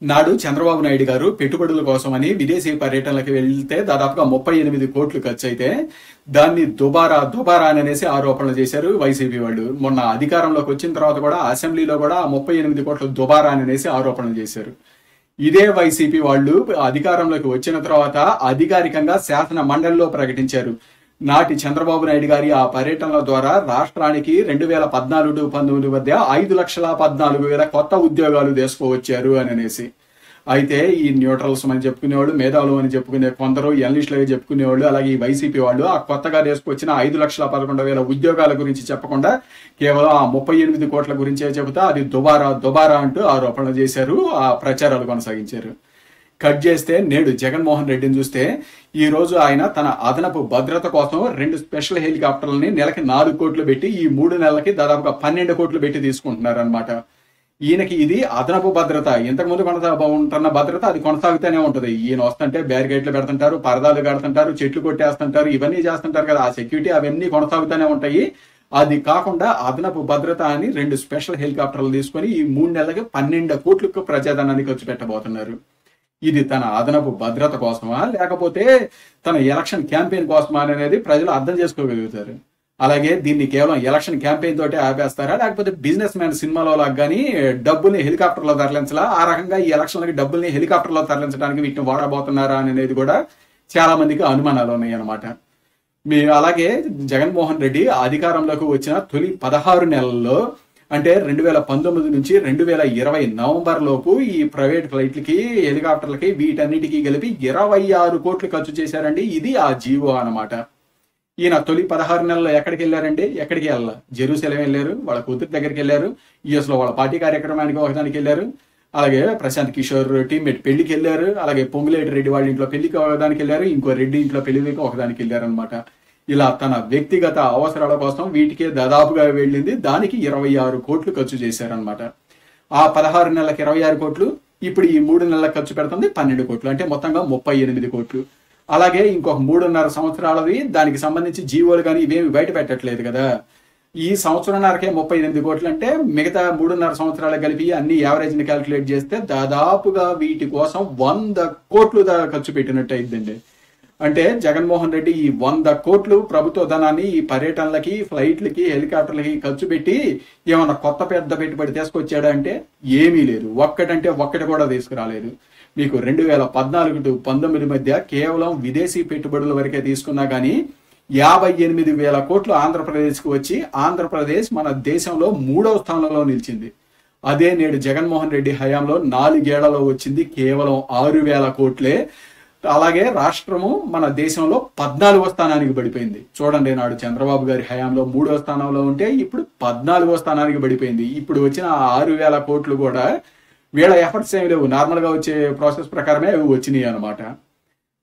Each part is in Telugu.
నాడు చంద్రబాబు నాయుడు గారు పెట్టుబడుల కోసమని విదేశీ పర్యటనలకు వెళ్తే దాదాపుగా 38 కోట్లు ఖర్చు అయితే దాన్ని దుబారా అనేసి ఆరోపణలు చేశారు వైసీపీ వాళ్ళు. మొన్న అధికారంలోకి వచ్చిన తర్వాత కూడా అసెంబ్లీలో కూడా 38 కోట్లు దుబారా అనేసి ఆరోపణలు చేశారు. ఇదే వైసీపీ వాళ్ళు అధికారంలోకి వచ్చిన తర్వాత అధికారికంగా శాసన మండలిలో ప్రకటించారు. నాటి చంద్రబాబు నాయుడు గారి ఆ పర్యటనల ద్వారా రాష్ట్రానికి 2014-19 మధ్య 5,14,000 కొత్త ఉద్యోగాలు తీసుకువచ్చారు అని అనేసి. అయితే ఈ న్యూట్రల్స్ అని చెప్పుకునేవాళ్ళు, మేధావులు అని చెప్పుకునే కొందరు, ఎనలిస్టులుగా చెప్పుకునేవాళ్ళు, అలాగే ఈ వైసీపీ వాళ్ళు ఆ కొత్తగా తీసుకొచ్చిన 5,11,000 ఉద్యోగాల గురించి చెప్పకుండా కేవలం ఆ 38 కోట్ల గురించే చెబుతా అది దుబారా అంటూ ఆరోపణలు చేశారు, ఆ ప్రచారాలు కొనసాగించారు. కట్ చేస్తే నేడు జగన్మోహన్ రెడ్డిని చూస్తే ఈ రోజు ఆయన తన అదనపు భద్రత కోసం 2 స్పెషల్ హెలికాప్టర్లని నెలకి 4 కోట్లు పెట్టి ఈ 3 నెలలకి దాదాపుగా 12 కోట్లు పెట్టి తీసుకుంటున్నారు అనమాట. ఈయనకి ఇది అదనపు భద్రత. ఇంతకుముందు ఉంటున్న భద్రత అది కొనసాగుతూనే ఉంటది. ఈయన వస్తుంటే బ్యారికేడ్లు పెడుతుంటారు, పరదాలు కడుతుంటారు, చెట్లు కొట్టేస్తుంటారు, ఇవన్నీ చేస్తుంటారు కదా, ఆ సెక్యూరిటీ అవన్నీ కొనసాగుతూనే ఉంటాయి. అది కాకుండా అదనపు భద్రత అని 2 స్పెషల్ హెలికాప్టర్లు తీసుకొని ఈ 3 నెలలకి 12 కోట్లకు ప్రజాధనాన్ని ఖర్చు పెట్టబోతున్నారు. ఇది తన అదనపు భద్రత కోసమా లేకపోతే తన ఎలక్షన్ క్యాంపెయిన్ కోసమా అనేది ప్రజలు అర్థం చేసుకోగలుగుతారు. అలాగే దీన్ని కేవలం ఎలక్షన్ క్యాంపెయిన్ తోటే ఆపేస్తారా లేకపోతే బిజినెస్ మ్యాన్ సినిమాలో లాగా కానీ డబ్బుల్ని హెలికాప్టర్లో తరలించాలా, ఆ రకంగా ఈ ఎలక్షన్లకి డబ్బుల్ని హెలికాప్టర్లో తరలించడానికి వీటిని వాడబోతున్నారా అనేది కూడా చాలా మందికి అనుమానాలు ఉన్నాయి అన్నమాట. అలాగే జగన్మోహన్ రెడ్డి అధికారంలోకి వచ్చిన తొలి 16 నెలల్లో అంటే 2019 నుంచి 2020 నవంబర్ లోపు ఈ ప్రైవేట్ ఫ్లైట్లకి, హెలికాప్టర్లకి వీటన్నిటికీ కలిపి 26 కోట్లు ఖర్చు చేశారండి. ఇది ఆ జీవో అన్నమాట. ఈయన తొలి 16 నెలల్లో ఎక్కడికి వెళ్ళారండి? ఎక్కడికి వెళ్ళాల? జెరూసలేం వెళ్ళారు, వాళ్ళ కూతురు దగ్గరికి వెళ్ళారు, యుఎస్ లో వాళ్ళ పార్టీ కార్యక్రమానికి ఒకదానికి వెళ్ళారు, అలాగే ప్రశాంత్ కిషోర్ టీమ్మేట్ పెళ్లికి వెళ్ళారు, అలాగే పొంగులేటి రెడ్డి వాళ్ళ ఇంట్లో పెళ్లికి ఒకదానికి వెళ్ళారు, ఇంకో రెడ్డి ఇంట్లో పెళ్లికి ఒకదానికి వెళ్ళారు అనమాట. ఇలా తన వ్యక్తిగత అవసరాల కోసం వీటికే దాదాపుగా వెళ్ళింది. దానికి 26 కోట్లు ఖర్చు చేశారనమాట. ఆ 16 నెలలకు 26 కోట్లు, ఇప్పుడు ఈ 3 నెలలకు ఖర్చు పెడుతుంది 12 కోట్లు, అంటే మొత్తంగా 38 కోట్లు. అలాగే ఇంకొక 3.5 సంవత్సరాలది దానికి సంబంధించి జీవోలు కానీ ఇవేమి బయట పెట్టట్లేదు కదా. ఈ సంవత్సరంన్నరకే 38 కోట్లు అంటే మిగతా 3.5 సంవత్సరాలు కలిపి అన్ని యావరేజ్ ని క్యాల్కులేట్ చేస్తే దాదాపుగా వీటి కోసం 100 కోట్లు ఖర్చు పెట్టినట్టు అయిందండి. అంటే జగన్మోహన్ రెడ్డి ఈ 100 కోట్లు ప్రభుత్వ ధనాన్ని ఈ పర్యటనలకి, ఫ్లైట్లకి, హెలికాప్టర్లకి ఖర్చు పెట్టి ఏమన్నా కొత్త పెద్ద పెట్టుబడి తీసుకొచ్చాడా అంటే ఏమీ లేదు. ఒక్కటి కూడా తీసుకురాలేదు. మీకు 2014-19 మధ్య కేవలం విదేశీ పెట్టుబడుల వరకే తీసుకున్నా కానీ 58,000 కోట్లు ఆంధ్రప్రదేశ్కి వచ్చి ఆంధ్రప్రదేశ్ మన దేశంలో 3వ స్థానంలో నిలిచింది. అదే నేడు జగన్మోహన్ రెడ్డి హయాంలో 4 ఏళ్లలో వచ్చింది కేవలం 6,000 కోట్లే. అలాగే రాష్ట్రము మన దేశంలో 14వ స్థానానికి పడిపోయింది. చూడండి, నాడు చంద్రబాబు గారి హయాంలో 3వ స్థానంలో ఉంటే ఇప్పుడు 14వ స్థానానికి పడిపోయింది. ఇప్పుడు వచ్చిన 6,000 కోట్లు కూడా వీళ్ళ ఎఫర్ట్స్ ఏమి లేవు, నార్మల్ గా వచ్చే ప్రాసెస్ ప్రకారమే అవి వచ్చినాయి అనమాట.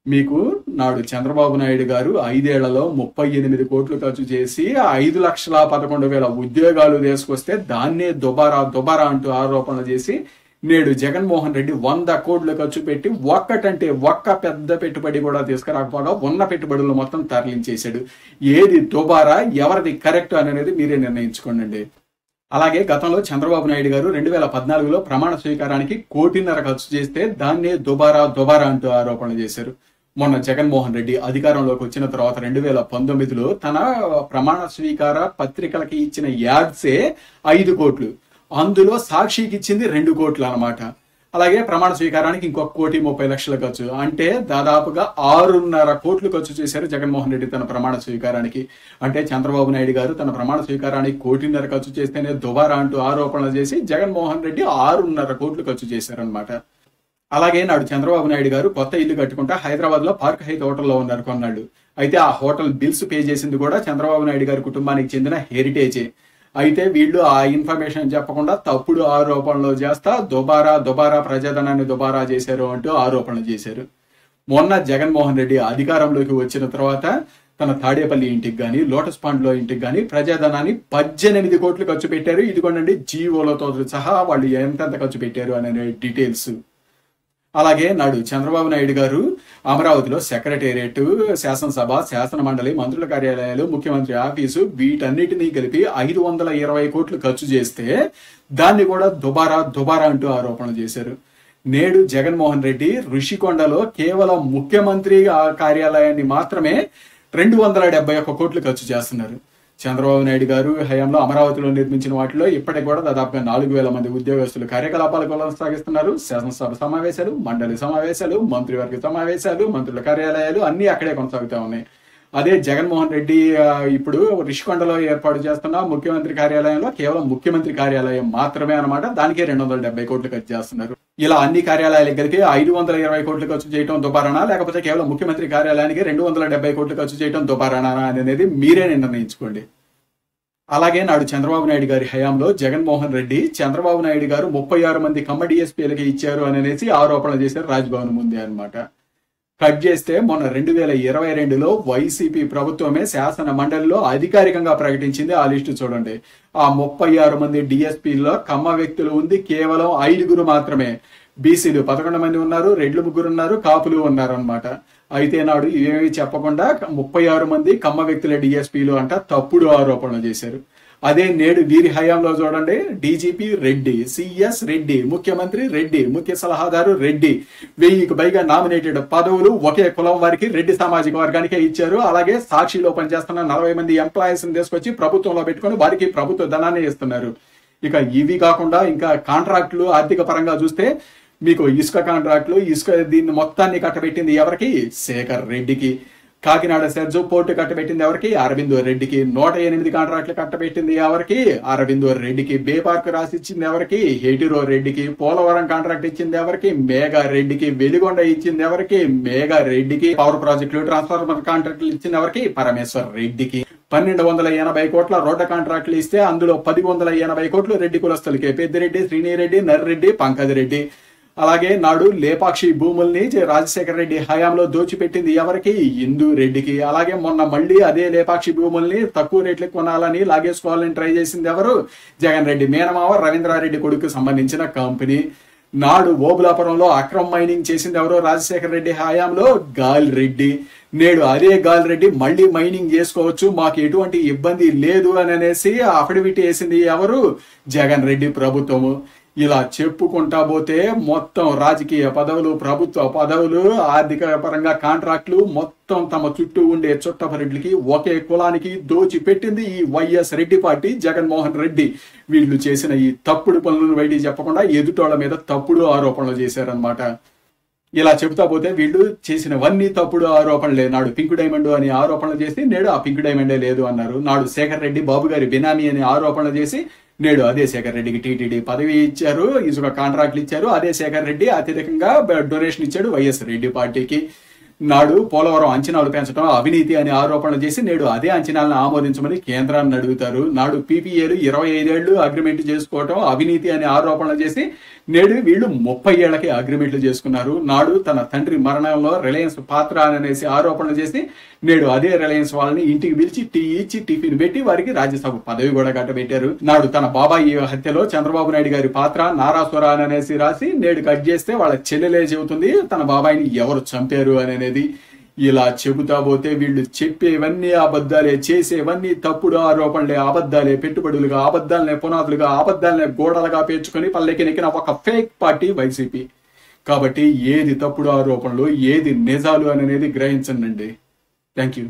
మీకు నాడు చంద్రబాబు నాయుడు గారు 5 ఏళ్లలో 38 కోట్లు ఖర్చు చేసి 5,11,000 ఉద్యోగాలు తీసుకొస్తే దాన్నే దుబారా అంటూ ఆరోపణలు చేసి నేడు జగన్మోహన్ రెడ్డి 100 కోట్లు ఖర్చు పెట్టి ఒక్క పెద్ద పెట్టుబడి కూడా తీసుకురాకపోగా ఉన్న పెట్టుబడులు మొత్తం తరలించేశాడు. ఏది దుబారా, ఎవరిది కరెక్ట్ అనేది మీరే నిర్ణయించుకోండి. అలాగే గతంలో చంద్రబాబు నాయుడు గారు 2014లో ప్రమాణ స్వీకారానికి 1.5 కోటి ఖర్చు చేస్తే దాన్నే దుబారా అంటూ ఆరోపణలు చేశారు. మొన్న జగన్మోహన్ రెడ్డి అధికారంలోకి వచ్చిన తర్వాత 2019లో తన ప్రమాణ స్వీకార పత్రికలకి ఇచ్చిన యాడ్సే 5 కోట్లు, అందులో సాక్షికి ఇచ్చింది 2 కోట్లు అనమాట. అలాగే ప్రమాణ స్వీకారానికి ఇంకొక 1,30,00,000 ఖర్చు, అంటే దాదాపుగా 6.5 కోట్లు ఖర్చు చేశారు జగన్మోహన్ రెడ్డి తన ప్రమాణ స్వీకారానికి. అంటే చంద్రబాబు నాయుడు గారు తన ప్రమాణ స్వీకారానికి 1.5 కోటి ఖర్చు చేస్తేనే దుబారా అంటూ ఆరోపణలు చేసి జగన్మోహన్ రెడ్డి 6.5 కోట్లు ఖర్చు చేశారనమాట. అలాగే నాడు చంద్రబాబు నాయుడు గారు కొత్త ఇల్లు కట్టుకుంటా హైదరాబాద్ లో పార్క్ హైత్ హోటల్లో ఉన్నారు కొన్నాళ్ళు. అయితే ఆ హోటల్ బిల్స్ పే చేసింది కూడా చంద్రబాబు నాయుడు గారి కుటుంబానికి చెందిన హెరిటేజే. అయితే వీళ్ళు ఆ ఇన్ఫర్మేషన్ చెప్పకుండా తప్పుడు ఆరోపణలు చేస్తా దుబారా ప్రజాధనాన్ని దుబారా చేశారు అంటూ ఆరోపణలు చేశారు. మొన్న జగన్మోహన్ రెడ్డి అధికారంలోకి వచ్చిన తర్వాత తన తాడేపల్లి ఇంటికి కానీ, లోటస్ పాండ్ లో ఇంటికి కానీ ప్రజాధనాన్ని 18 కోట్లు ఖర్చు పెట్టారు. ఇదిగోండి జీవోలతో సహా వాళ్ళు ఎంతెంత ఖర్చు పెట్టారు అనే డీటెయిల్స్. అలాగే నాడు చంద్రబాబు నాయుడు గారు అమరావతిలో సెక్రటేరియట్, శాసనసభ, శాసన మండలి, మంత్రుల కార్యాలయాలు, ముఖ్యమంత్రి ఆఫీసు వీటన్నిటినీ కలిపి 520 కోట్లు ఖర్చు చేస్తే దాన్ని కూడా దుబారా అంటూ ఆరోపణలు చేశారు. నేడు జగన్మోహన్ రెడ్డి ఋషికొండలో కేవలం ముఖ్యమంత్రి కార్యాలయాన్ని మాత్రమే 271 కోట్లు ఖర్చు చేస్తున్నారు. చంద్రబాబు నాయుడు గారు హయాంలో అమరావతిలో నిర్మించిన వాటిలో ఇప్పటికి కూడా దాదాపుగా 4,000 మంది ఉద్యోగస్తులు కార్యకలాపాలు కొనసాగిస్తున్నారు. శాసనసభ సమావేశాలు, మండలి సమావేశాలు, మంత్రివర్గ సమావేశాలు, మంత్రుల కార్యాలయాలు అన్ని అక్కడే కొనసాగుతూ ఉన్నాయి. అదే జగన్మోహన్ రెడ్డి ఇప్పుడు రిషికొండలో ఏర్పాటు చేస్తున్న ముఖ్యమంత్రి కార్యాలయంలో కేవలం ముఖ్యమంత్రి కార్యాలయం మాత్రమే అనమాట. దానికే 270 కోట్లు ఖర్చు చేస్తున్నారు. ఇలా అన్ని కార్యాలయాలకు కలిపి 520 కోట్లు ఖర్చు చేయడం దుబారానా, లేకపోతే కేవలం ముఖ్యమంత్రి కార్యాలయానికి 270 కోట్లు ఖర్చు చేయడం దుబారానా అనేది మీరే నిర్ణయించుకోండి. అలాగే నాడు చంద్రబాబు నాయుడు గారి హయాంలో జగన్మోహన్ రెడ్డి చంద్రబాబు నాయుడు గారు 36 మంది కమ్మ డిఎస్పీలకి ఇచ్చారు అనేసి ఆరోపణలు చేశారు రాజ్భవన్ ముందే అనమాట. కట్ చేస్తే మొన్న 2022లో వైసీపీ ప్రభుత్వమే శాసన మండలిలో అధికారికంగా ప్రకటించింది. ఆ లిస్టు చూడండి. ఆ 36 మంది డిఎస్పీల్లో కమ్మ వ్యక్తులు ఉంది కేవలం 5 మాత్రమే. బీసీలు 11 మంది ఉన్నారు, రెడ్లు 3 ఉన్నారు, కాపులు ఉన్నారు అనమాట. అయితే నాడు ఇవేమీ చెప్పకుండా 36 మంది కమ్మ వ్యక్తుల డిఎస్పీలు అంట తప్పుడు ఆరోపణలు చేశారు. అదే నేడు వీరి హయాంలో చూడండి, డీజీపీ రెడ్డి, సిఎస్ రెడ్డి, ముఖ్యమంత్రి రెడ్డి, ముఖ్య సలహాదారు రెడ్డి, 1000కి పైగా నామినేటెడ్ పదవులు ఒకే కులం వారికి రెడ్డి సామాజిక వర్గానికే ఇచ్చారు. అలాగే సాక్షిలో పనిచేస్తున్న 40 మంది ఎంప్లాయీస్ తీసుకొచ్చి ప్రభుత్వంలో పెట్టుకుని వారికి ప్రభుత్వ ధనాన్ని ఇస్తున్నారు. ఇక ఇవి కాకుండా ఇంకా కాంట్రాక్టులు ఆర్థిక పరంగా చూస్తే మీకు ఇసుక కాంట్రాక్టులు, దీన్ని మొత్తాన్ని కట్టబెట్టింది ఎవరికి? శేఖర్ రెడ్డికి. కాకినాడ సెర్జు పోర్టు కట్టబెట్టింది ఎవరికి? అరవిందో రెడ్డికి. 108 కాంట్రాక్టులు కట్టబెట్టింది ఎవరికి? అరవిందో రెడ్డికి. బే పార్క్ రాసిచ్చింది ఎవరికి? హెటిరో రెడ్డికి. పోలవరం కాంట్రాక్ట్ ఇచ్చింది ఎవరికి? మేఘా రెడ్డికి. వెలిగొండ ఇచ్చింది ఎవరికి? మేఘా రెడ్డికి. పవర్ ప్రాజెక్టులు, ట్రాన్స్ఫార్మర్ కాంట్రాక్టులు ఇచ్చింది ఎవరికి? పరమేశ్వర్ రెడ్డికి. 1280 కోట్ల రోడ్డు కాంట్రాక్టులు ఇస్తే అందులో 1080 కోట్లు రెడ్డి కులస్తులకే. పెద్దిరెడ్డి, శ్రీనిరెడ్డి, నర్రెడ్డి, పంకజ్ రెడ్డి. అలాగే నాడు లేపాక్షి భూముల్ని రాజశేఖర రెడ్డి హయాంలో దోచిపెట్టింది ఎవరికి? ఇందూ రెడ్డికి. అలాగే మొన్న మళ్ళీ అదే లేపాక్షి భూముల్ని తక్కువ రేట్లకు కొనాలని లాగేసుకోవాలని ట్రై చేసింది ఎవరు? జగన్ రెడ్డి మేనమావ రవీంద్రారెడ్డి కొడుకు సంబంధించిన కంపెనీ. నాడు ఓబులాపురంలో అక్రమ్ మైనింగ్ చేసింది ఎవరో రాజశేఖర రెడ్డి హయాంలో? గాల్ రెడ్డి. నేడు అదే గాల్ రెడ్డి మళ్ళీ మైనింగ్ చేసుకోవచ్చు, మాకు ఎటువంటి ఇబ్బంది లేదు అని అనేసి అఫిడవిట్ వేసింది ఎవరు? జగన్ రెడ్డి ప్రభుత్వము. ఇలా చెప్పుకుంటా పోతే మొత్తం రాజకీయ పదవులు, ప్రభుత్వ పదవులు, ఆర్థిక పరంగా కాంట్రాక్టులు మొత్తం తమ చుట్టూ ఉండే చుట్టపరెడ్లకి ఒకే కులానికి దోచి పెట్టింది ఈ వైఎస్ రెడ్డి పార్టీ, జగన్మోహన్ రెడ్డి. వీళ్ళు చేసిన ఈ తప్పుడు పనులను బయటికి చెప్పకుండా ఎదుటోళ్ల మీద తప్పుడు ఆరోపణలు చేశారనమాట. ఇలా చెబుతా పోతే వీళ్ళు చేసినవన్నీ తప్పుడు ఆరోపణలే. నాడు పింక్ డైమండ్ అని ఆరోపణలు చేసి నేడు ఆ పింక్ డైమండే లేదు అన్నారు. నాడు శేఖర్ రెడ్డి బాబు గారి బినామీ అని ఆరోపణలు చేసి నేడు అదే శేఖర్ రెడ్డికి టీటీడీ పదవి ఇచ్చారు, ఇసుక కాంట్రాక్ట్లు ఇచ్చారు. అదే శేఖర్ రెడ్డి అత్యధికంగా డొనేషన్ ఇచ్చాడు వైఎస్ రెడ్డి పార్టీకి. నాడు పోలవరం అంచనాలు పెంచడం అవినీతి అనే ఆరోపణలు చేసి నేడు అదే అంచనాలను ఆమోదించమని కేంద్రాన్ని అడుగుతారు. నాడు పీపీఏలు 25 ఏళ్లు అగ్రిమెంట్ చేసుకోవటం అవినీతి అనే ఆరోపణలు చేసి నేడు వీళ్ళు 30 ఏళ్లకి అగ్రిమెంట్లు చేసుకున్నారు. నాడు తన తండ్రి మరణంలో రిలయన్స్ పాత్ర అనేసి ఆరోపణలు చేసి నేడు అదే రిలయన్స్ వాళ్ళని ఇంటికి పిలిచి టీ ఇచ్చి టిఫిన్ పెట్టి వారికి రాజ్యసభ పదవి కూడా కట్టబెట్టారు. నాడు తన బాబాయి హత్యలో చంద్రబాబు నాయుడు గారి పాత్ర నారాసుర అనేసి రాసి నేడు కట్ చేస్తే వాళ్ళ చెల్లెలే చెబుతుంది తన బాబాయిని ఎవరు చంపారు అనేది. ఇలా చెబుతా పోతే వీళ్ళు చెప్పేవన్నీ అబద్ధాలే, చేసేవన్నీ తప్పుడు ఆరోపణలే, అబద్ధాలే, పెట్టుబడులుగా అబద్ధాలనే పునాదులుగా అబద్ధాలనే గోడలుగా పేర్చుకొని పల్లెకెనికిన ఒక ఫేక్ పార్టీ వైసీపీ. కాబట్టి ఏది తప్పుడు ఆరోపణలు, ఏది నిజాలు అనేది గ్రహించండి. Thank you.